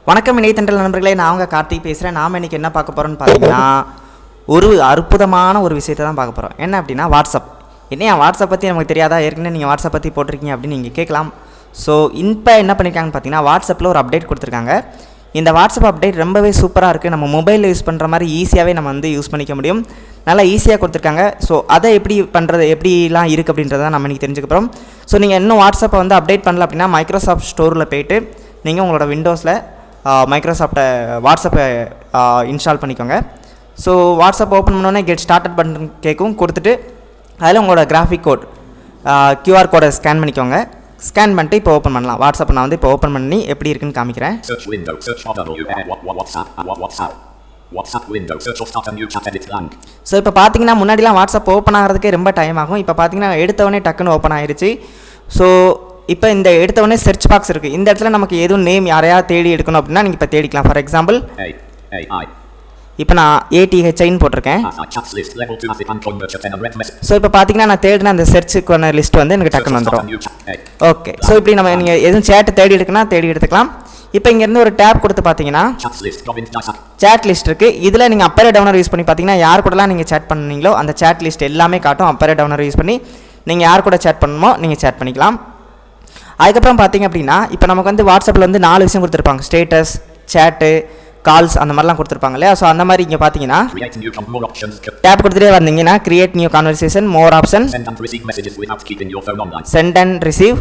வணக்கம் இணையத்தண்டல் நண்பர்களே, நான் அவங்க கார்த்திக் பேசுகிறேன். நாம் இன்றைக்கி என்ன பார்க்க போகிறோன்னு பார்த்தீங்கன்னா ஒரு அற்புதமான ஒரு விஷயத்தை தான் பார்க்க போகிறோம். என்ன அப்படின்னா வாட்ஸ்அப். என்னையா வாட்ஸ்அப் பற்றி நமக்கு தெரியாதா? ஏற்கனவே நீங்கள் வாட்ஸ்அப் பற்றி போட்டிருக்கீங்க அப்படின்னு நீங்கள் கேட்கலாம். ஸோ இப்போ என்ன பண்ணியிருக்காங்கன்னு பார்த்தீங்கன்னா வாட்ஸ்அப்பில் ஒரு அப்டேட் கொடுத்துருக்காங்க. இந்த வாட்ஸ்அப் அப்டேட் ரொம்பவே சூப்பராக இருக்குது. நம்ம மொபைலில் யூஸ் பண்ணுற மாதிரி ஈஸியாகவே நம்ம வந்து யூஸ் பண்ணிக்க முடியும். நல்லா ஈஸியாக கொடுத்துருக்காங்க. ஸோ அதை எப்படி பண்ணுறது, எப்படிலாம் இருக்குது அப்படின்றத நம்ம இன்றைக்கி தெரிஞ்சுக்க போகிறோம். ஸோ நீங்கள் இன்னும் வாட்ஸ்அப்பை வந்து அப்டேட் பண்ணல அப்படின்னா மைக்ரோசாஃப்ட் ஸ்டோரில் போய்ட்டு நீங்கள் உங்களோட விண்டோஸில் மைக்ரோசாஃப்ட்டை வாட்ஸ்அப்பை இன்ஸ்டால் பண்ணிக்கோங்க. ஸோ வாட்ஸ்அப் ஓப்பன் பண்ணோன்னே கெட் ஸ்டார்டட் பட்டன் கேட்கும். கொடுத்துட்டு அதில் உங்களோட கிராஃபிக் கோட் கியூஆர் கோடை ஸ்கேன் பண்ணிக்கோங்க. ஸ்கேன் பண்ணிட்டு இப்போ ஓப்பன் பண்ணலாம். வாட்ஸ்அப் நான் வந்து இப்போ ஓப்பன் பண்ணி எப்படி இருக்குன்னு காமிக்கிறேன். ஸோ இப்போ பார்த்தீங்கன்னா முன்னாடிலாம் வாட்ஸ்அப் ஓப்பன் ஆகிறதுக்கே ரொம்ப டைம் ஆகும். இப்போ பார்த்தீங்கன்னா எடுத்தவொடனே டக்குன்னு ஓப்பன் ஆகிருச்சு. ஸோ இப்போ இந்த எடுத்தவொடனே சர்ச் பாக்ஸ் இருக்குது. இந்த இடத்துல நமக்கு எதுவும் நேம் யாரையாவது தேடி எடுக்கணும் அப்படின்னா நீங்கள் இப்போ தேடிக்கலாம். ஃபார் எக்ஸாம்பிள் இப்போ நான் ATHIன்னு போட்டிருக்கேன். ஸோ இப்போ பார்த்தீங்கன்னா நான் தேடின அந்த சர்ச்சுக்கான லிஸ்ட் வந்து எனக்கு டக்குன்னு வந்துடும். ஓகே, ஸோ இப்படி நம்ம நீங்கள் எதுவும் சேட்டை தேடி எடுக்கணும்னா தேடி எடுத்துக்கலாம். இப்போ இங்கேருந்து ஒரு டேப் கொடுத்து பார்த்தீங்கன்னா சேட் லிஸ்ட் இருக்குது. இதில் நீங்கள் அப்பரே டவுனர் யூஸ் பண்ணி பார்த்தீங்கன்னா யார் கூடலாம் நீங்கள் சேட் பண்ணீங்களோ அந்த சேட் லிஸ்ட் எல்லாமே காட்டும். அப்பரே டவுனர் யூஸ் பண்ணி நீங்கள் யார் கூட சேட் பண்ணணுமோ நீங்கள் சேட் பண்ணிக்கலாம். அதுக்கப்புறம் பார்த்தீங்க அப்படின்னா இப்போ நமக்கு வந்து வாட்ஸ்அப்பில் வந்து 4 விஷயம் கொடுத்துருப்பாங்க. ஸ்டேட்டஸ், சேட்டு, கால்ஸ் அந்த மாதிரிலாம் கொடுத்துருப்பாங்க இல்லையா? ஸோ அந்த மாதிரி இங்கே பார்த்தீங்கன்னா டேப் கொடுத்துட்டே வந்தீங்கன்னா create new conversation, more option, send and receive.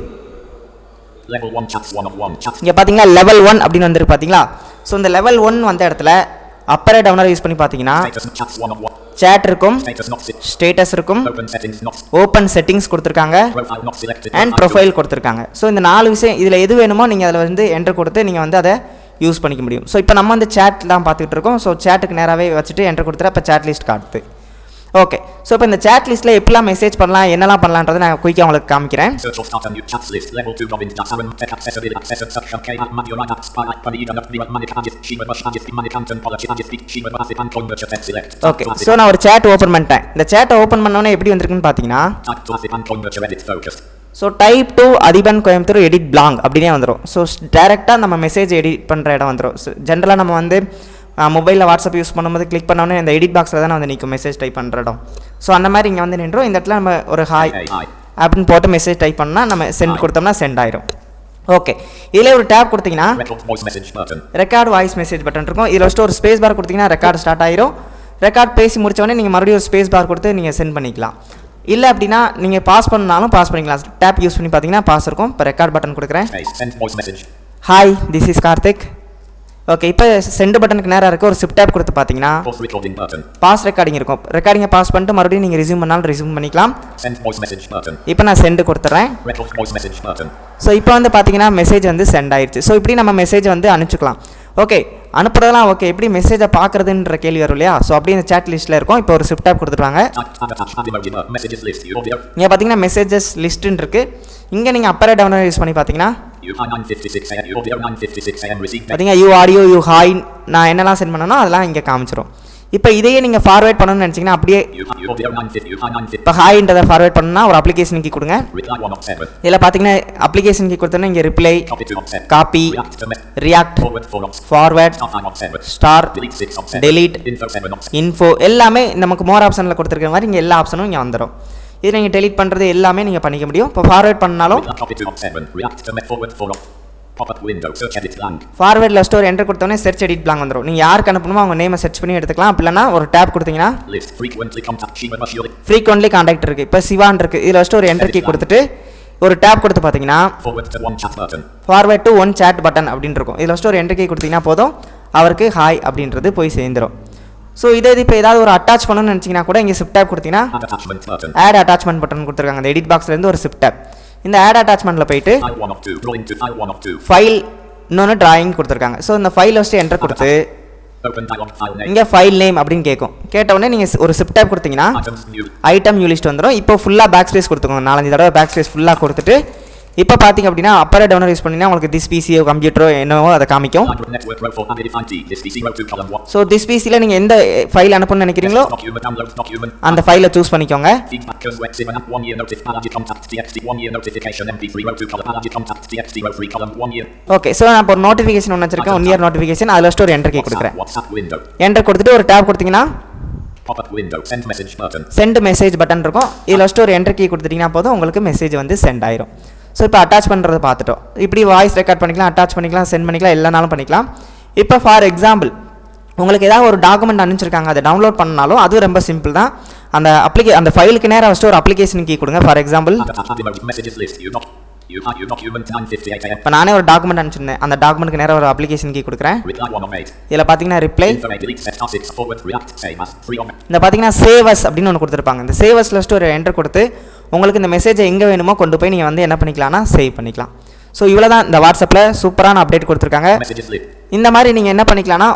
இங்கே பார்த்தீங்கன்னா லெவல் 1 அப்படின்னு வந்துருக்கு பார்த்தீங்களா? ஸோ இந்த லெவல் 1 வந்த இடத்துல அப்பரே டவுனர் யூஸ் பண்ணி பார்த்தீங்கன்னா சேட் இருக்கும், ஸ்டேட்டஸ் இருக்கும், ஓப்பன் செட்டிங்ஸ் கொடுத்துருக்காங்க அண்ட் ப்ரொஃபைல் கொடுத்துருக்காங்க. ஸோ இந்த 4 விஷயம் இதில் எது வேணுமோ நீங்கள் அதில் வந்து என்டர் கொடுத்து நீங்கள் வந்து அதை யூஸ் பண்ணிக்க முடியும். ஸோ இப்போ நம்ம வந்து சேட் தான் பார்த்துக்கிட்டு இருக்கோம். ஸோ சேட்டுக்கு நேராகவே வச்சுட்டு என்டர் கொடுத்துட்டு இப்போ சேட் லிஸ்ட் காட்டுது. ஓகே, ஸோ இப்போ இந்த சேட் லிஸ்ட்டில் எப்படிலாம் மெசேஜ் பண்ணலாம், என்னெல்லாம் பண்ணலான்றதை நான் குயிக்காக உங்களுக்கு காமிக்கிறேன். ஓகே, ஸோ நான் ஒரு சேட் ஓப்பன் பண்ணிட்டேன். இந்த சேட்டை ஓப்பன் பண்ணோன்னே எப்படி வந்திருக்குன்னு பார்த்தீங்கன்னா so type to Adhipan Coimbatore edit blank அப்படின்னே வந்துடும். ஸோ டேரெக்டாக நம்ம மெசேஜ் எடிட் பண்ணுற இடம் வந்துடும். ஸோ ஜென்ரலாக நம்ம வந்து மொபைலில் வாட்ஸ்அப் யூஸ் பண்ணும்போது கிளிக் பண்ணோன்னே இந்த எடிட் பாக்ஸில் தான் வந்து நிற்கும் மெசேஜ் டைப் பண்ணுற இடம். ஸோ அந்த மாதிரி இங்கே வந்து நின்றோம். இந்த இடத்துல நம்ம ஒரு ஹாய் அப்படின்னு போட்டு மெசேஜ் டைப் பண்ணால் நம்ம சென்ட் கொடுத்தோம்னா சென்ட் ஆயிரும். ஓகே, இதில் ஒரு டேப் கொடுத்தீங்கன்னா ரெக்கார்ட் வாய்ஸ் மெசேஜ் பட்டன் இருக்கும். இதில் வச்சுட்டு ஒரு ஸ்பேஸ் பார் கொடுத்தீங்கன்னா ரெக்கார்ட் ஸ்டார்ட் ஆயிரும். ரெக்கார்ட் பேசி முடித்தோடனே நீங்கள் மறுபடியும் ஒரு ஸ்பேஸ் பார் கொடுத்து நீங்கள் சென்ட் பண்ணிக்கலாம். இல்லை அப்படின்னா நீங்கள் பாஸ் பண்ணாலும் பாஸ் பண்ணிக்கலாம். டேப் யூஸ் பண்ணி பார்த்தீங்கன்னா பாஸ் இருக்கும். இப்போ ரெக்கார்ட் பட்டன் கொடுக்குறேன். Hi, this is Karthik. Okay, இப்போ சென்ட் பட்டனுக்கு நேராக இருக்க ஒரு ஷிஃப்ட் டேப் கொடுத்து பார்த்தீங்கன்னா பாஸ் ரெக்கார்டிங் இருக்கும். ரெக்கார்டிங்கை பாஸ் பண்ணிட்டு மறுபடியும் நீங்கள் ரிசூம் பண்ணாலும் ரிசூம் பண்ணிக்கலாம். இப்போ நான் சென்ட் கொடுத்துட்றேன். ஸோ இப்போ வந்து பார்த்தீங்கன்னா மெசேஜ் வந்து சென்ட் ஆயிடுச்சு. ஸோ இப்படி நம்ம மெசேஜ் வந்து அனுப்பிச்சிக்கலாம். Okay, அனுப்புறதெல்லாம் okay. எப்படி மெசேஜை பார்க்குறதுன்ற கேள்வி வரும் இல்லையா? ஸோ அப்படி இந்த சேட் லிஸ்ட்டில் இருக்கும். இப்போ ஒரு ஷிஃப்ட் டேப் கொடுத்துருவாங்க. இங்கே பார்த்தீங்கன்னா மெசேஜஸ் லிஸ்ட்டுன்னு இருக்குது. இங்கே நீங்கள் அப்பரே டவுனர் யூஸ் பண்ணி பார்த்தீங்கன்னா பார்த்தீங்கன்னா யூ ஆடியோ, யூ ஹாய், நான் என்னெல்லாம் சென்ட் பண்ணனோ அதெல்லாம் இங்கே காமிச்சிடும். இப்போ இதையே நீங்கள் ஃபார்வேர்ட் பண்ணணும்னு நினச்சிங்கன்னா அப்படியே இப்போ ஹாய்ன்றதை ஃபார்வேர்ட் பண்ணணும்னா ஒரு அப்ளிகேஷன் கீ கொடுங்க. இதில் பார்த்தீங்கன்னா அப்ளிகேஷன் கீ கொடுத்தோன்னா இங்கே reply, copy, react, forward, star, delete, info எல்லாமே நமக்கு மோர் ஆப்ஷனில் கொடுத்துருக்க மாதிரி இங்கே எல்லா ஆப்ஷனும் இங்கே வந்துடும். இது நீங்கள் டெலீட் பண்ணுறது எல்லாமே நீங்கள் பண்ணிக்க முடியும். இப்போ ஃபார்வேர்ட் பண்ணாலும் ஃபார்வேர்டில் ஸ்டோர் என்டர் கொடுத்தோன்னே சர்ச் எடிட் பிளாங் வந்துடும். நீங்கள் யாருக்கு அனுப்பணுமோ அவங்க நேமை சர்ச் பண்ணி எடுத்துக்கலாம். அப்படின்னா ஒரு டேப் கொடுத்தீங்கன்னா ஃப்ரீக்வெண்ட்லி கான்டாக்ட் இருக்குது. இப்போ சிவான் இருக்குது. இதில் ஃபஸ்ட்டு ஒரு என்டர் கீ கொடுத்துட்டு ஒரு டேப் கொடுத்து பார்த்தீங்கன்னா forward to one chat button அப்படின்னு இருக்கும். இதில் ஃபஸ்ட்டு ஒரு என்டர் கீ கொடுத்தீங்கன்னா போதும், அவருக்கு ஹாய் அப்படின்றது போய் சேர்ந்துடும். ஸோ இதே இப்போ ஏதாவது ஒரு அட்டாச் பண்ணணும்னு நினச்சிங்கன்னா கூட இங்கே ஷிஃப்ட் டேப் கொடுத்தீங்கன்னா ஆட் அட்டாச்மெண்ட் பட்டன் கொடுத்துருக்காங்க. அந்த எடிட் பாக்ஸ்லேருந்து ஒரு ஷிஃப்ட் டேப். இந்த ஆட் அட்டாச்மெண்ட்டில் போயிட்டு ஃபைல் இன்னொன்று டிராயிங் கொடுத்துருக்காங்க. ஸோ இந்த ஃபைல் வச்சு என்டர் கொடுத்து இங்கே ஃபைல் நேம் அப்படின்னு கேட்கும். கேட்டவுடனே நீங்கள் ஒரு ஷிஃப்ட் டேப் கொடுத்தீங்கன்னா ஐட்டம் நியூ லிஸ்ட் வந்துடும். இப்போ ஃபுல்லாக பேக் ஸ்பேஸ் கொடுத்துக்கோங்க. 4-5 தடவை பேக் ஸ்பேஸ் ஃபுல்லாக கொடுத்துட்டு இப்போ பார்த்தீங்க அப்படின்னா அப்பர் டவுனர் யூஸ் பண்ணினா உங்களுக்கு திஸ் பிசியோ கம்ப்யூட்டரோ என்னவோ அதை காமிக்கும். ஸோ திஸ் பிசியில் நீங்கள் எந்த ஃபைல் அனுப்பணும்னு நினைக்கிறீங்களோ அந்த ஃபைலை சூஸ் பண்ணிக்கோங்க. ஓகே, ஸோ நான் இப்போ ஒரு நோட்டிஃபிகேஷன் ஒன்று வச்சிருக்கேன், 1 இயர் நோட்டிஃபிகேஷன். அதில் ஃபஸ்ட்டு ஒரு என்டர் கீ கொடுக்குறேன். என்டர் கொடுத்துட்டு ஒரு டேப் கொடுத்தீங்கன்னா சென்ட் மெசேஜ் பட்டன் இருக்கும். இதில் ஃபஸ்ட்டு ஒரு என்டர் கீ கொடுத்துட்டிங்கன்னா போதும், உங்களுக்கு மெசேஜ் வந்து சென்ட் ஆயிரும். ஸோ இப்போ அட்டாச் பண்ணுறதை பார்த்துட்டோம். இப்படி வாய்ஸ் ரெக்கார்ட் பண்ணிக்கலாம், அட்டாச் பண்ணிக்கலாம், சென்ட் பண்ணிக்கலாம், எல்லானாலும் பண்ணிக்கலாம். இப்போ ஃபார் எக்ஸாம்பிள் உங்களுக்கு ஏதாவது ஒரு டாக்குமெண்ட் அனுப்பிச்சிருக்காங்க, அதை டவுன்லோட் பண்ணாலும் அதுவும் ரொம்ப சிம்பிள் தான். அந்த ஃபைலுக்கு நேராக ஃபஸ்ட்டு ஒரு அப்ளிகேஷன் கீ கொடுங்க. ஃபார் எக்ஸாம்பிள் இப்போ நானே ஒரு டாக்குமெண்ட் அனுப்பிச்சிருந்தேன், அந்த டாக்குமெண்ட்டுக்கு நேராக ஒரு அப்ளிகேஷன் கீ கொடுக்குறேன். இதில் பார்த்தீங்கன்னா ரிப்ளை, இந்த பார்த்தீங்கன்னா சேவஸ் அப்படின்னு ஒன்று கொடுத்துருப்பாங்க. இந்த சேவஸில் ஃபஸ்ட்டு ஒரு என்டர் கொடுத்து உங்களுக்கு இந்த மெசேஜை எங்கே வேணுமோ கொண்டு போய் நீங்கள் வந்து என்ன பண்ணிக்கலாம்னா சேவ் பண்ணிக்கலாம். ஸோ இவ்வளோ தான் இந்த வாட்ஸ்அப்பில் சூப்பரான அப்டேட் கொடுத்துருக்காங்க. இந்த மாதிரி நீங்கள் என்ன பண்ணிக்கலாம்னா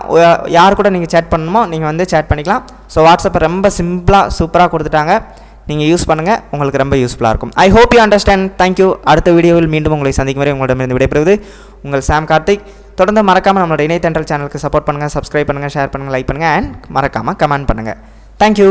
யார் கூட நீங்கள் சேட் பண்ணணுமோ நீங்கள் வந்து சேட் பண்ணிக்கலாம். ஸோ வாட்ஸ்அப்பை ரொம்ப சிம்பிளாக சூப்பராக கொடுத்துட்டாங்க. நீங்கள் யூஸ் பண்ணுங்கள், உங்களுக்கு ரொம்ப யூஸ்ஃபுல்லாக இருக்கும். I hope you understand. Thank you. அடுத்த வீடியோவில் மீண்டும் உங்களை சந்திக்கும் வரை உங்களிடமிருந்து விடைபெறுவது உங்கள் சாம் கார்த்திக். தொடர்ந்து மறக்காமல் நம்மளோட இணையதென்றல் சேனலுக்கு சப்போர்ட் பண்ணுங்கள், சப்ஸ்கிரைப் பண்ணுங்கள், ஷேர் பண்ணுங்கள், லைக் பண்ணுங்கள், அண்ட் மறக்காமல் கமெண்ட் பண்ணுங்கள். தேங்க்யூ.